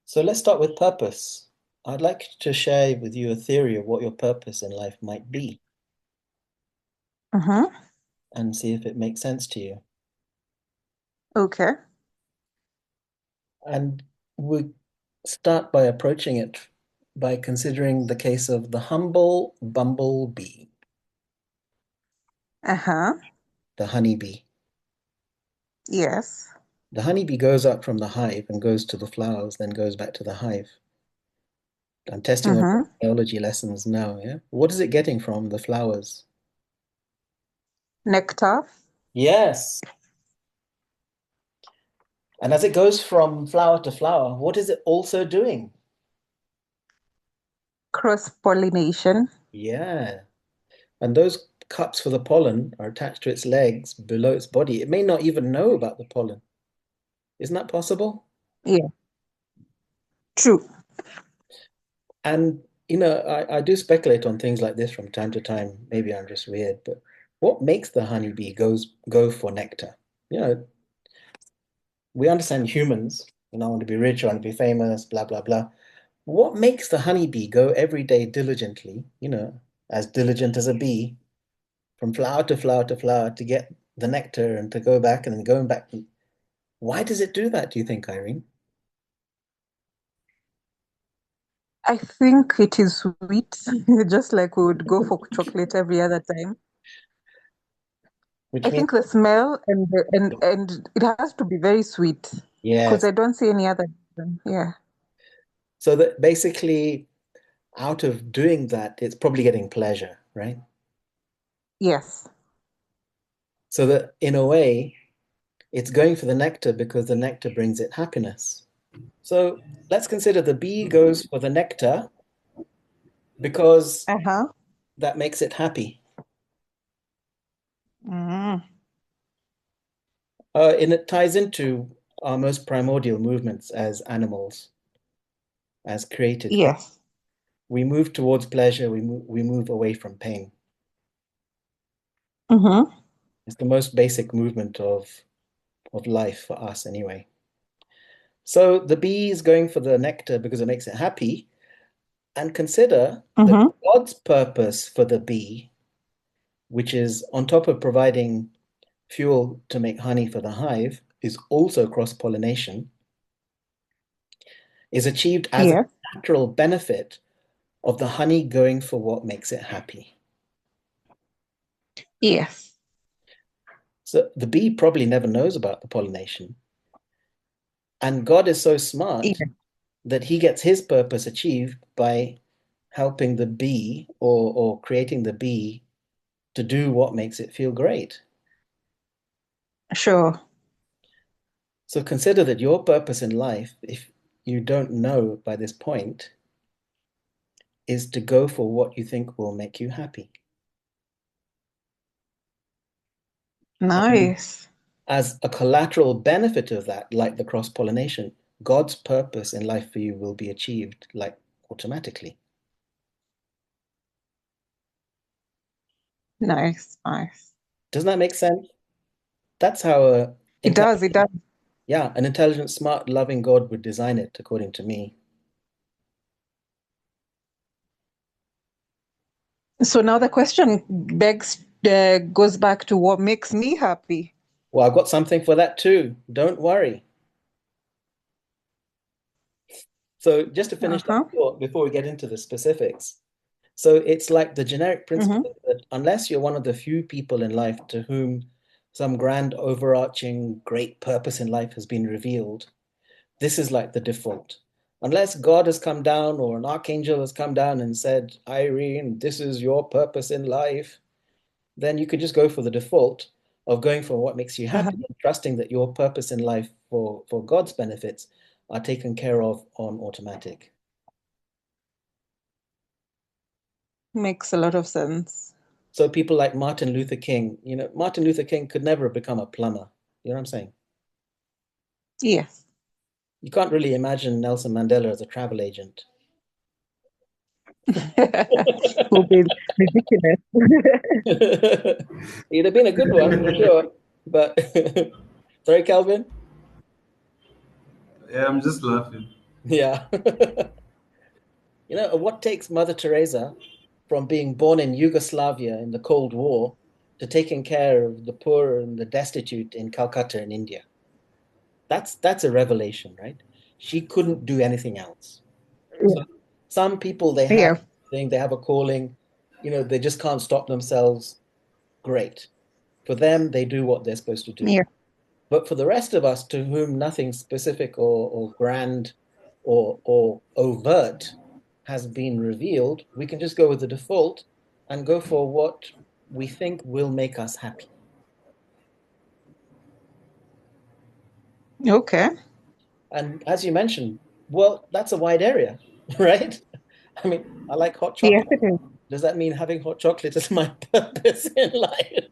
So let's start with purpose. I'd like to share with you a theory of what your purpose in life might be Mm-hmm. and see if it makes sense to you. Okay. And we start by approaching it by considering the case of the humble bumblebee, Uh-huh. the honeybee. Yes. The honeybee goes up from the hive and goes to the flowers, then goes back to the hive. I'm testing on Mm-hmm. biology lessons now, yeah? What is it getting from the flowers? Nectar, Yes. And as it goes from flower to flower, what is it also doing? cross-pollination. Yeah. And those cups for the pollen are attached to its legs below its body. It may not even know about the pollen. Isn't that possible? Yeah, true. And, I do speculate on things like this from time to time. Maybe I'm just weird, but what makes the honeybee go for nectar? You know, we understand humans, I want to be rich, I want to be famous, blah, blah, blah. What makes the honeybee go every day diligently, as diligent as a bee, from flower to flower to flower to get the nectar and to go back and then going back? Why does it do that, do you think, Irene? I think it is sweet, just like we would go for chocolate every other time. Which I means, think the smell and it has to be very sweet because yes. I don't see any other reason. Yeah. So that basically, out of doing that, it's probably getting pleasure, right? Yes. So that in a way, it's going for the nectar because the nectar brings it happiness. So let's consider the bee goes for the nectar because Uh-huh. that makes it happy. Mm. And it ties into our most primordial movements as animals, as created. Yes. We move towards pleasure, we move away from pain. Mm-hmm. It's the most basic movement of life for us, anyway. So the bee is going for the nectar because it makes it happy. And consider that Mm-hmm. God's purpose for the bee, which is on top of providing fuel to make honey for the hive, is also cross pollination, is achieved as a Yes. natural benefit of the honey going for what makes it happy. Yes. So the bee probably never knows about the pollination. And God is so smart Yes. that he gets his purpose achieved by helping the bee or creating the bee to do what makes it feel great. Sure. So consider that your purpose in life, if you don't know by this point, is to go for what you think will make you happy. And Nice. as a collateral benefit of that, like the cross pollination, God's purpose in life for you will be achieved like automatically. Nice. Nice. Doesn't that make sense? That's how It does. It does. an intelligent, smart, loving God would design it, according to me. So now the question goes back to what makes me happy. Well, I've got something for that too. Don't worry. So just to finish that Uh-huh. thought before we get into the specifics. So it's like the generic Mm-hmm. principle that unless you're one of the few people in life to whom some grand overarching great purpose in life has been revealed, this is like the default. Unless God has come down or an archangel has come down and said, Irene, this is your purpose in life, then you could just go for the default of going for what makes you Uh-huh. happy and trusting that your purpose in life for God's benefits are taken care of on automatic. Makes a lot of sense. So people like Martin Luther King, Martin Luther King could never have become a plumber. You know what I'm saying? Yes. You can't really imagine Nelson Mandela as a travel agent. Will be ridiculous. He'd have been a good one for sure. But sorry, Calvin. Yeah, I'm just laughing. Yeah. What takes Mother Teresa from being born in Yugoslavia in the Cold War to taking care of the poor and the destitute in Calcutta in India? That's a revelation, right? She couldn't do anything else. So some people Yeah. they have a calling, they just can't stop themselves. Great. For them, they do what they're supposed to do. Yeah. But for the rest of us to whom nothing specific or grand or overt has been revealed, we can just go with the default and go for what we think will make us happy. Okay. And as you mentioned, well, that's a wide area, right? I mean, I like hot Yes, chocolate. it is. Does that mean having hot chocolate is my purpose in life?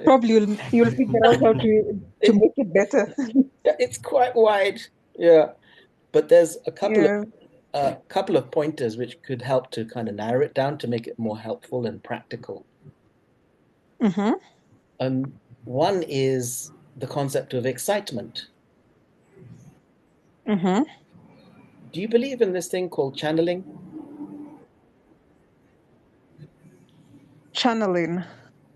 Probably you'll figure out how to It, make it better. it's quite wide. Yeah. But there's Yeah. a couple of pointers which could help to kind of narrow it down to make it more helpful and practical. Mm-hmm. One is the concept of excitement. Mm-hmm. Do you believe in this thing called channeling? Channeling.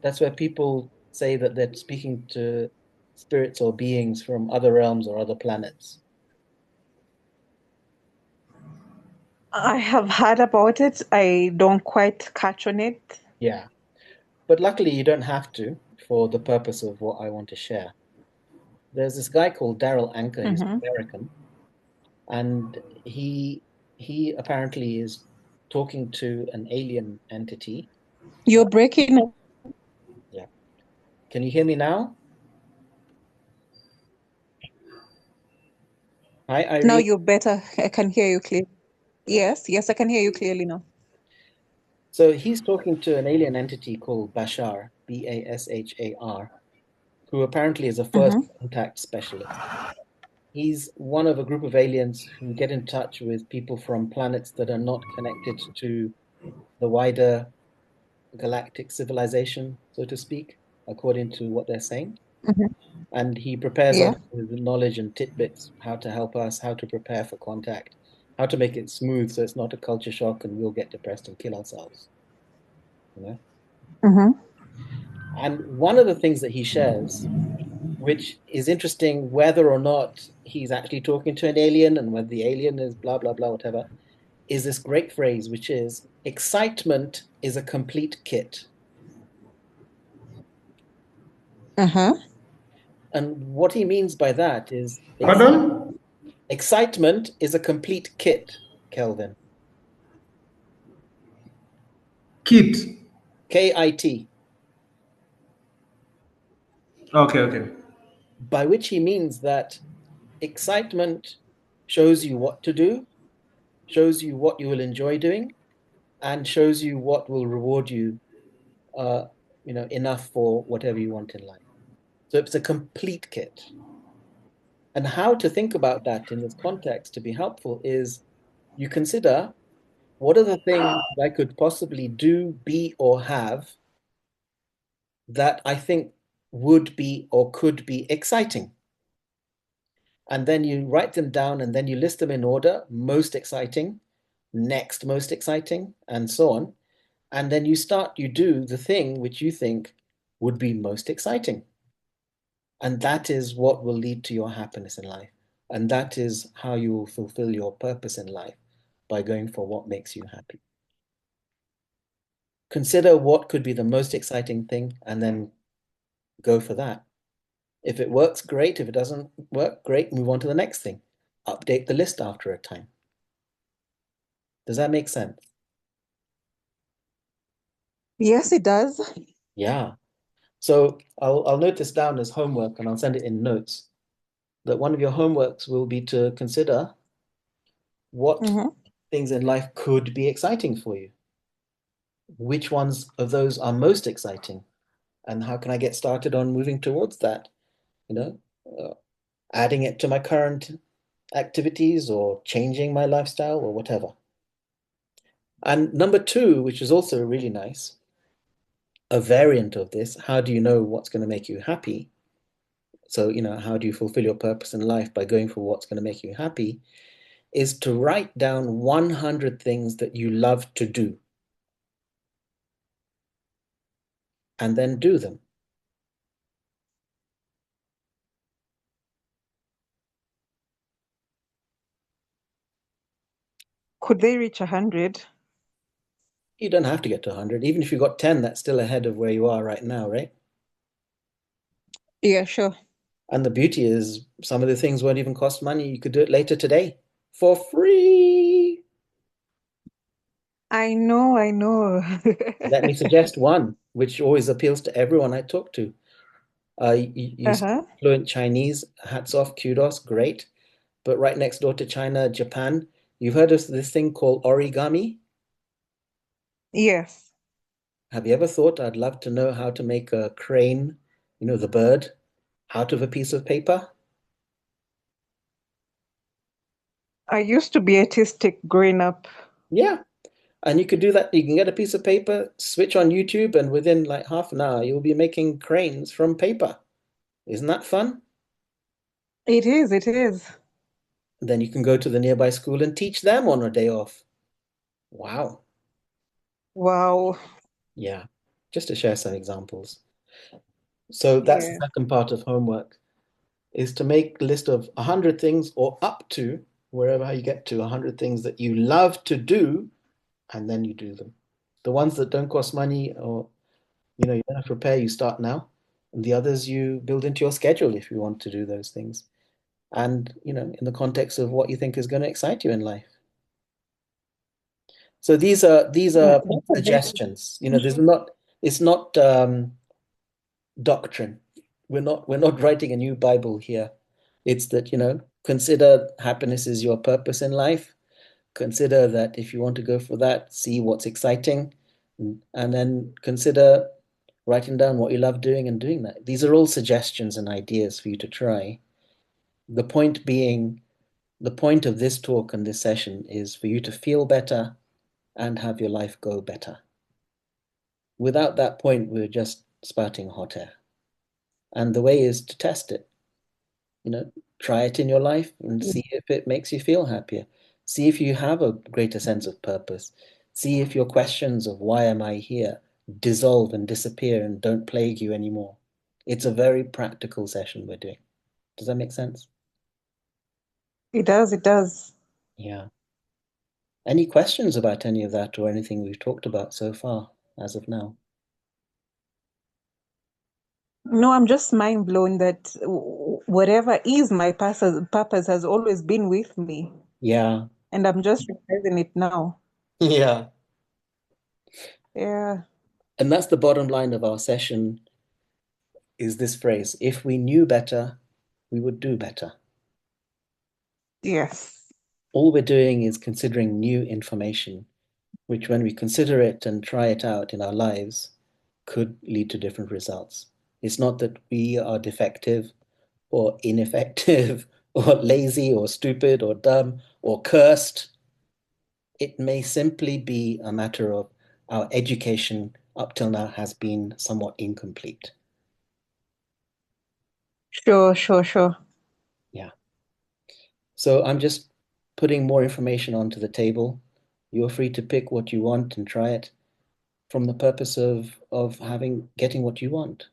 That's where people say that they're speaking to spirits or beings from other realms or other planets. I have heard about it. I don't quite catch on it. Yeah. But luckily, you don't have to for the purpose of what I want to share. There's this guy called Daryl Anker. He's Mm-hmm. American, and he apparently is talking to an alien entity. Uh, You're breaking up. yeah. Can you hear me now? Hi, Now Irene. you're better. I can hear you clearly. Yes, yes, I can hear you clearly now. So he's talking to an alien entity called Bashar, Bashar, who apparently is a first Mm-hmm. contact specialist. He's one of a group of aliens who get in touch with people from planets that are not connected to the wider galactic civilization, so to speak, according to what they're saying. Mm-hmm. And he prepares us Yeah. with knowledge and tidbits, how to help us, how to prepare for contact, how to make it smooth so it's not a culture shock and we'll get depressed and kill ourselves. You know? Mm-hmm. And one of the things that he shares, which is interesting, whether or not he's actually talking to an alien and whether the alien is blah, blah, blah, whatever, is this great phrase, which is excitement is a complete kit. Uh-huh. And what he means by that is Pardon? excitement is a complete kit, Kelvin. Kit. KIT, Okay, okay. by which he means that excitement shows you what to do, shows you what you will enjoy doing, and shows you what will reward you, uh, enough for whatever you want in life. So it's a complete kit. And how to think about that in this context to be helpful is you consider what are the things I could possibly do, be, or have that I think would be or could be exciting. And then you write them down and then you list them in order, most exciting, next most exciting, and so on. And then you do the thing which you think would be most exciting. And that is what will lead to your happiness in life. And that is how you will fulfill your purpose in life by going for what makes you happy. Consider what could be the most exciting thing and then go for that. If it works, great. If it doesn't work, great. Move on to the next thing. Update the list after a time. Does that make sense? Yes, it does. Yeah. So I'll note this down as homework and I'll send it in notes. That one of your homeworks will be to consider what Mm-hmm. things in life could be exciting for you. Which ones of those are most exciting? And how can I get started on moving towards that? You know, uh, adding it to my current activities or changing my lifestyle or whatever. And number two, which is also really nice, a variant of this, how do you know what's going to make you happy? So, how do you fulfill your purpose in life by going for what's going to make you happy? Is to write down 100 things that you love to do and then do them. Could they reach 100? You don't have to get to 100. Even if you got 10, that's still ahead of where you are right now, right? Yeah, sure. And the beauty is some of the things won't even cost money. You could do it later today for free. I know, I know. Let me suggest one, which always appeals to everyone I talk to. You speak Uh-huh. fluent Chinese, hats off, kudos, great. But right next door to China, Japan, you've heard of this thing called origami? Yes. Have you ever thought I'd love to know how to make a crane, the bird, out of a piece of paper? I used to be artistic growing up. Yeah. And you could do that. You can get a piece of paper, switch on YouTube, and within like half an hour, you'll be making cranes from paper. Isn't that fun? It is, it is. Then you can go to the nearby school and teach them on a day off. Wow. Wow. Yeah. Just to share some examples. So that's the Yeah. second part of homework is to make a list of 100 things or up to wherever you get to 100 things that you love to do, and then you do them. The ones that don't cost money or you don't have to prepare, you start now. And the others you build into your schedule if you want to do those things. And, in the context of what you think is going to excite you in life. So these are That's a great suggestions. There's suggestion. not it's not doctrine. We're not writing a new Bible here. It's that, consider happiness is your purpose in life. Consider that if you want to go for that, see what's exciting, and then consider writing down what you love doing and doing that. These are all suggestions and ideas for you to try. The point being, the point of this talk and this session is for you to feel better and have your life go better. Without that point, we're just spouting hot air. And the way is to test it. You know, try it in your life and see if it makes you feel happier. See if you have a greater sense of purpose. See if your questions of why am I here dissolve and disappear and don't plague you anymore. It's a very practical session we're doing. Does that make sense? It does, it does. Yeah. Any questions about any of that or anything we've talked about so far as of now? No, I'm just mind blown that whatever is my purpose has always been with me, Yeah. and I'm just realizing it now. Yeah. Yeah. And that's the bottom line of our session is this phrase, if we knew better, we would do better. Yes. All we're doing is considering new information, which when we consider it and try it out in our lives, could lead to different results. It's not that we are defective or ineffective or lazy or stupid or dumb or cursed. It may simply be a matter of our education up till now has been somewhat incomplete. Sure, sure, sure. Yeah. So I'm just putting more information onto the table. You're free to pick what you want and try it from the purpose of getting what you want.